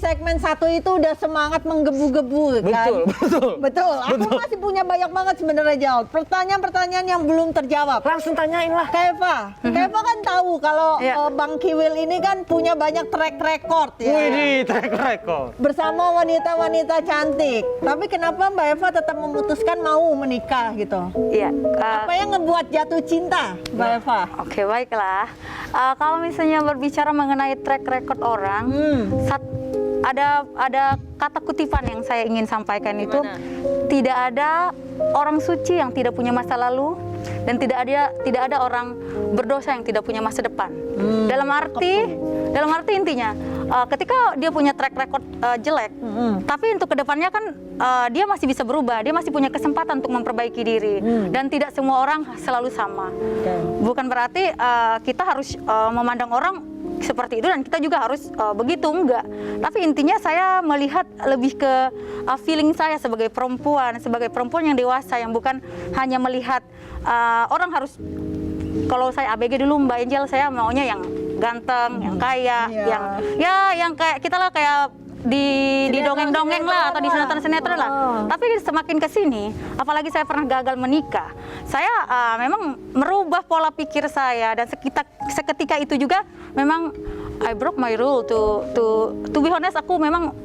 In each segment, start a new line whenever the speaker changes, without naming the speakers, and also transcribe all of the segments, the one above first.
segmen 1 itu udah semangat menggebu-gebu kan? Betul. Aku masih punya banyak banget sebenarnya jawab. Pertanyaan-pertanyaan yang belum terjawab.
Langsung tanyain lah.
Keva kan tahu kalau Bang Kiwil ini kan punya banyak track record ya.
Wih, track record.
Bersama wanita-wanita cantik. Tapi kenapa Mbak Eva tetap memutuskan mau menikah gitu?
Iya.
Apa yang ngebuat jatuh cinta, Mbak Eva?
Oke, baiklah. Kalau misalnya berbicara mengenai track record orang, ada kata kutipan yang saya ingin sampaikan. Gimana? Itu tidak ada orang suci yang tidak punya masa lalu dan tidak ada orang berdosa yang tidak punya masa depan. Dalam arti intinya ketika dia punya track record jelek, tapi untuk kedepannya kan dia masih bisa berubah, dia masih punya kesempatan untuk memperbaiki diri, dan tidak semua orang selalu sama. Bukan berarti kita harus memandang orang seperti itu dan kita juga harus begitu, enggak. Tapi intinya saya melihat lebih ke feeling saya sebagai perempuan yang dewasa, yang bukan hanya melihat orang harus, kalau saya ABG dulu Mbak Angel, saya maunya yang ganteng, yang kaya, yang kayak kita lah, kayak di dongeng-dongeng lah atau di sinetron-sinetron lah. Tapi semakin kesini, apalagi saya pernah gagal menikah, saya memang merubah pola pikir saya, dan seketika itu juga memang I broke my rule to be honest. Aku memang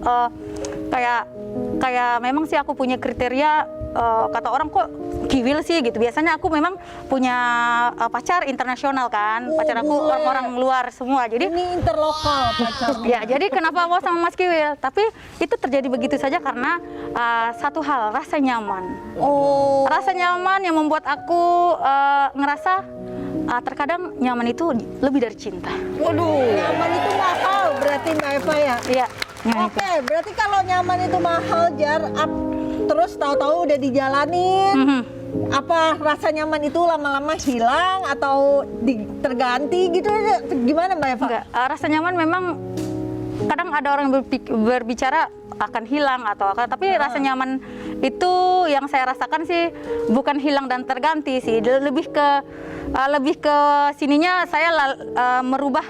kayak memang sih aku punya kriteria, kata orang kok Kiwil sih gitu. Biasanya aku memang punya pacar internasional kan, pacar aku orang luar semua. Jadi
ini interlokal pacarnya.
Ya, jadi kenapa mau sama Mas Kiwil? Tapi itu terjadi begitu saja karena satu hal, rasa nyaman. Rasa nyaman yang membuat aku ngerasa terkadang nyaman itu lebih dari cinta.
Waduh, nyaman itu mahal berarti Mbak Eva ya?
Iya.
Oke, berarti kalau nyaman itu mahal, Jar, terus tahu-tahu udah dijalanin, apa rasa nyaman itu lama-lama hilang atau terganti gitu? Gimana Mbak Eva?
Enggak, rasa nyaman memang kadang ada orang berbicara akan hilang atau akan, tapi rasa nyaman itu yang saya rasakan sih bukan hilang dan terganti sih, lebih ke sininya saya merubah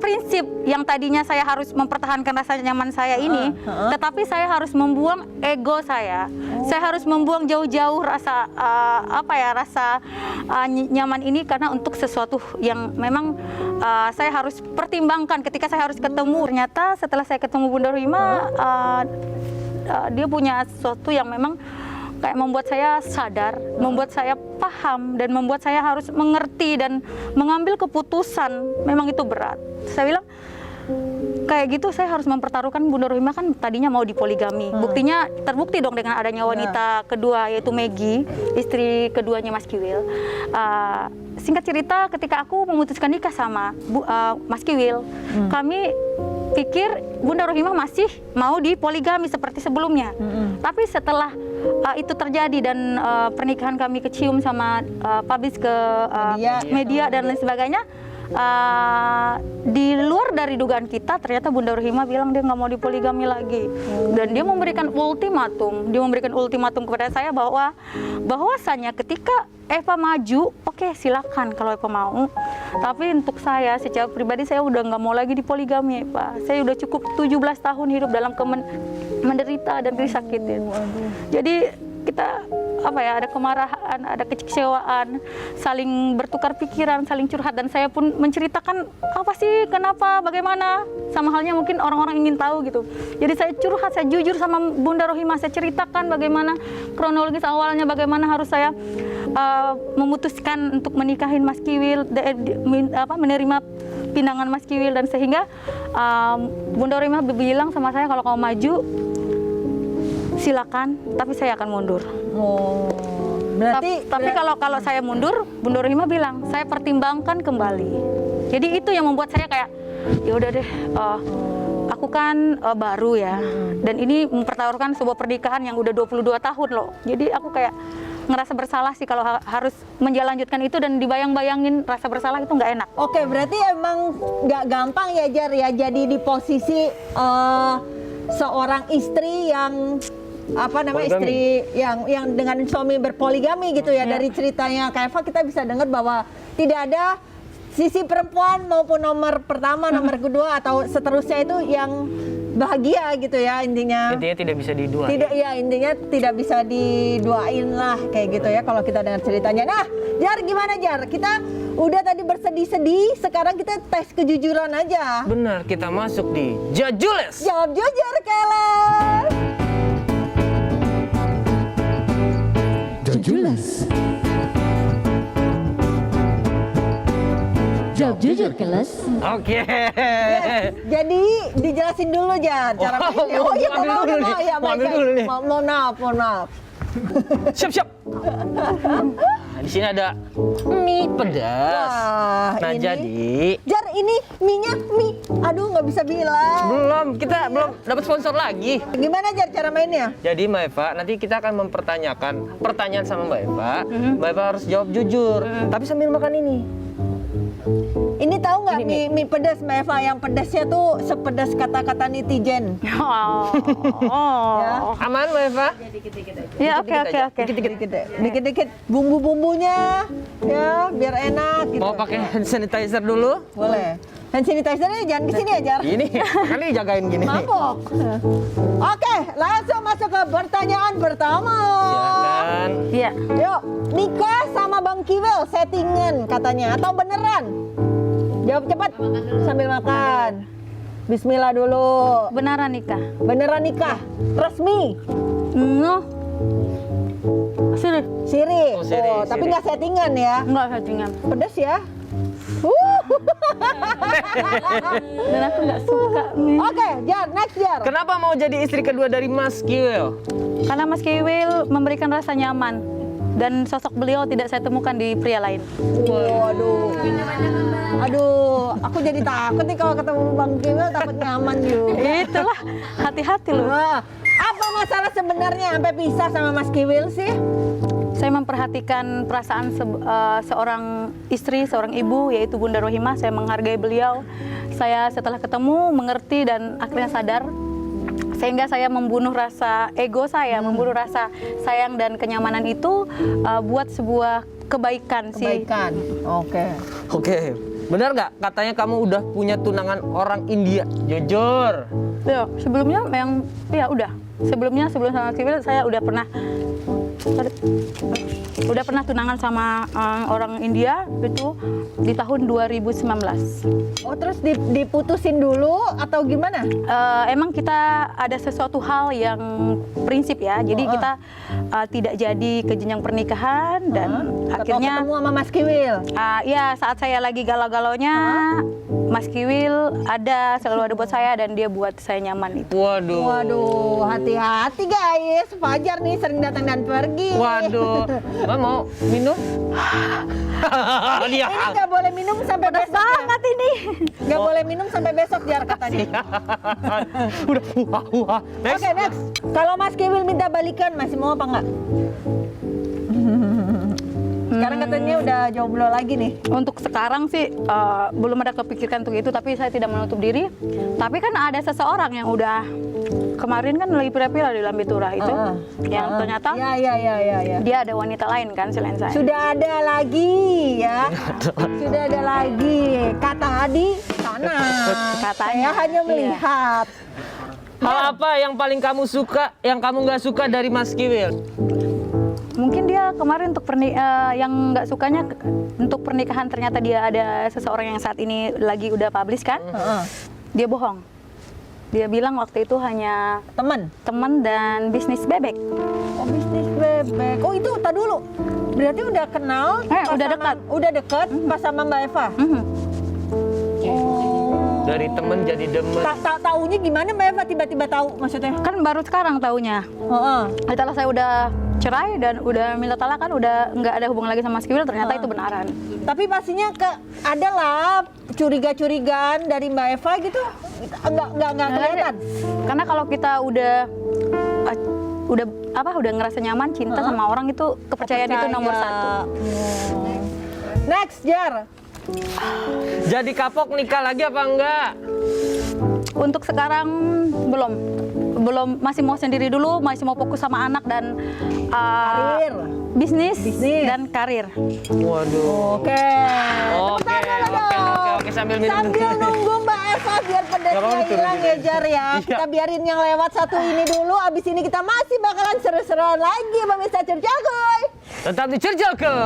prinsip yang tadinya saya harus mempertahankan rasa nyaman saya ini, tetapi saya harus membuang ego saya. Saya harus membuang jauh-jauh rasa rasa nyaman ini, karena untuk sesuatu yang memang saya harus pertimbangkan ketika saya harus ketemu. Ternyata setelah saya ketemu Bunda Rohimah, dia punya sesuatu yang memang kayak membuat saya sadar, membuat saya paham, dan membuat saya harus mengerti dan mengambil keputusan. Memang itu berat. Saya bilang kayak gitu, saya harus mempertaruhkan. Bunda Rohimah kan tadinya mau dipoligami. Buktinya terbukti dong dengan adanya wanita kedua, yaitu Maggie, istri keduanya Mas Kiwil. Singkat cerita, ketika aku memutuskan nikah sama Mas Kiwil, kami pikir Bunda Rohimah masih mau dipoligami seperti sebelumnya. Tapi setelah itu terjadi dan pernikahan kami kecium sama publish ke media dan lain sebagainya, di luar dari dugaan kita, ternyata Bunda Rohimah bilang dia nggak mau dipoligami lagi, dan dia memberikan ultimatum kepada saya bahwasanya ketika Eva maju, oke, silakan kalau Eva mau. Tapi untuk saya secara pribadi, saya udah nggak mau lagi dipoligami, Eva. Saya udah cukup 17 tahun hidup dalam menderita dan disakitin. Jadi kita ada kemarahan, ada kekecewaan, saling bertukar pikiran, saling curhat, dan saya pun menceritakan apa sih, kenapa, bagaimana, sama halnya mungkin orang-orang ingin tahu gitu. Jadi saya curhat, saya jujur sama Bunda Rohimah, saya ceritakan bagaimana kronologis awalnya, bagaimana harus saya memutuskan untuk menikahin Mas Kiwil, menerima pinangan Mas Kiwil, dan sehingga Bunda Rohimah bilang sama saya, kalau kamu maju silakan, tapi saya akan mundur.
Berarti
kalau saya mundur, Bunda Rohimah bilang saya pertimbangkan kembali. Jadi itu yang membuat saya kayak, ya udah deh, aku kan baru ya, dan ini mempertaruhkan sebuah pernikahan yang udah 22 tahun loh. Jadi aku kayak ngerasa bersalah sih kalau harus menjalankan itu, dan dibayang-bayangin rasa bersalah itu nggak enak.
Oke, berarti emang nggak gampang ya, Jar, ya, jadi di posisi seorang istri yang istri yang dengan suami berpoligami gitu ya. Dari ceritanya Kak Eva kita bisa dengar bahwa tidak ada sisi perempuan maupun nomor pertama, nomor kedua atau seterusnya itu yang bahagia gitu ya intinya.
Intinya tidak bisa diduain.
Tidak ya, intinya tidak bisa diduain lah kayak gitu ya kalau kita dengar ceritanya. Nah, Jar gimana Jar? Kita udah tadi bersedih-sedih, sekarang kita tes kejujuran aja.
Benar, kita masuk di Jajules.
Jawab jujur, Keles.
Jajules. Jawab jujur, Keles.
Oke.
Yes, jadi dijelasin dulu Jar cara mainnya. Oh iya,
mau ambil dulu nih.
ya,
Mau ambil dulu nih.
Mohon maaf.
Siap. Nah, di sini ada mie pedas.
Wah,
Nah,
ini-
jadi
Jar ini mie-nya mie. Aduh, nggak bisa bilang.
kita belum dapat sponsor lagi.
Gimana Jar cara mainnya?
Jadi Mbak Eva, nanti kita akan mempertanyakan pertanyaan sama Mbak Eva. Mbak Eva harus jawab jujur, tapi sambil makan ini.
Ini tahu nggak
Ini
mie pedas Mbak Eva, yang pedasnya tuh sepedas kata-kata netizen.
Oh.
Ya.
Aman Mbak Eva?
Ya, oke.
Dikit-dikit bumbu-bumbunya ya biar enak gitu.
Mau pakai hand sanitizer dulu?
Boleh. Hand sanitizer-nya jangan kesini ya Jar.
Gini, kali jagain gini.
Mabok. Oke, langsung masuk ke pertanyaan pertama.
Silakan.
Iya.
Yuk, nikah sama Bang Kiwel settingan katanya atau beneran? Jawab cepat sambil makan. Bismillah dulu.
Beneran nikah?
Beneran nikah? Resmi?
No. Sini.
Siri?
Oh, siri,
tapi
siri.
nggak settingan ya?
Enggak settingan.
Pedes ya?
Dan aku nggak suka mie.
Oke, Jar, next Jar.
Kenapa mau jadi istri kedua dari Mas Kiwel?
Karena Mas Kiwil memberikan rasa nyaman dan sosok beliau tidak saya temukan di pria lain.
Waduh. Aduh, aku jadi takut nih kalau ketemu Bang Kiwel, takut nyaman juga.
Itulah, hati-hati loh.
Wah, apa masalah sebenarnya sampai pisah sama Mas Kiwil sih?
Saya memperhatikan perasaan seorang istri, seorang ibu, yaitu Bunda Rohimah. Saya menghargai beliau. Saya setelah ketemu mengerti dan akhirnya sadar, sehingga saya membunuh rasa ego saya, membunuh rasa sayang dan kenyamanan itu buat sebuah kebaikan sih.
Kebaikan. Oke.
Oke, benar nggak katanya kamu udah punya tunangan orang India? Jujur.
Ya, sebelumnya yang ya udah. Sebelum sama Kiwil saya udah pernah tunangan sama orang India itu di tahun 2019.
Oh, terus diputusin dulu atau gimana?
Emang kita ada sesuatu hal yang prinsip ya, jadi kita tidak jadi ke jenjang pernikahan dan akhirnya
ketemu sama Mas Kiwil.
ya saat saya lagi galau-galaunya Mas Kiwil selalu ada buat saya dan dia buat saya nyaman itu.
Waduh, hati-hati guys. Fajar nih sering datang dan pergi.
Waduh, Mbak mau minum? Dia.
Ini nggak boleh minum sampai
Pedas
besok.
banget ini.
Nggak boleh minum sampai besok Jar katanya.
Udah, wah. Next.
Oke, next. Kalau Mas Kiwil minta balikan, masih mau apa nggak? Sekarang katanya udah jomblo lagi nih.
Untuk sekarang sih belum ada kepikiran untuk itu, tapi saya tidak menutup diri. Tapi kan ada seseorang yang udah kemarin kan lagi pira-pira di Lambitura itu, yang ternyata
Ya.
dia ada wanita lain kan selain saya.
Sudah ada lagi ya. Sudah ada lagi. Kata Adi sana.
Katanya,
Saya hanya
iya.
melihat.
Hal apa yang paling kamu suka, yang kamu nggak suka dari Mas Kiwil?
Mungkin dia kemarin untuk yang nggak sukanya untuk pernikahan ternyata dia ada seseorang yang saat ini lagi udah publish kan. Dia bohong. Dia bilang waktu itu hanya teman dan bisnis bebek.
Oh, bisnis bebek. Oh, itu tak dulu. Berarti udah kenal? pas
udah
sama-
dekat.
Udah dekat pas sama Mbak Eva.
Mhm.
Oh.
Dari temen jadi demen.
Taunya gimana Mbak Eva tiba-tiba tahu maksudnya?
Kan baru sekarang taunya. Setelah saya udah cerai dan udah minta talak kan udah nggak ada hubungan lagi sama Mas Kiwil, ternyata itu benaran.
Tapi pastinya ada lah curiga-curigaan dari Mbak Eva gitu. Nggak kelihatan.
Karena kalau kita udah ngerasa nyaman cinta sama orang itu kepercayaan itu nomor satu.
Next, Jar.
Jadi kapok nikah lagi apa enggak?
Untuk sekarang belum, masih mau sendiri dulu, masih mau fokus sama anak dan
Karir.
bisnis dan karir.
Waduh.
Oke.
Oke, sambil minum.
Sambil nunggu Mbak Eva apa-apa biar
Nggak
pedasnya
apa-apa,
hilang ya
turunin.
Jar ya.
Iya.
Kita biarin yang lewat satu ini dulu. Abis ini kita masih bakalan seru-seruan lagi pemirsa Cerjagoy.
Tetap di Cerjago.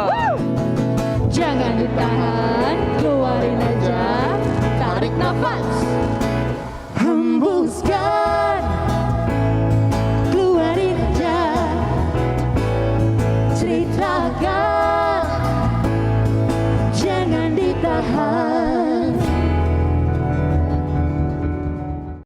Jangan ditahan, keluarin aja. Tarik nafas, hembuskan, keluarin aja. Ceritakan, jangan ditahan.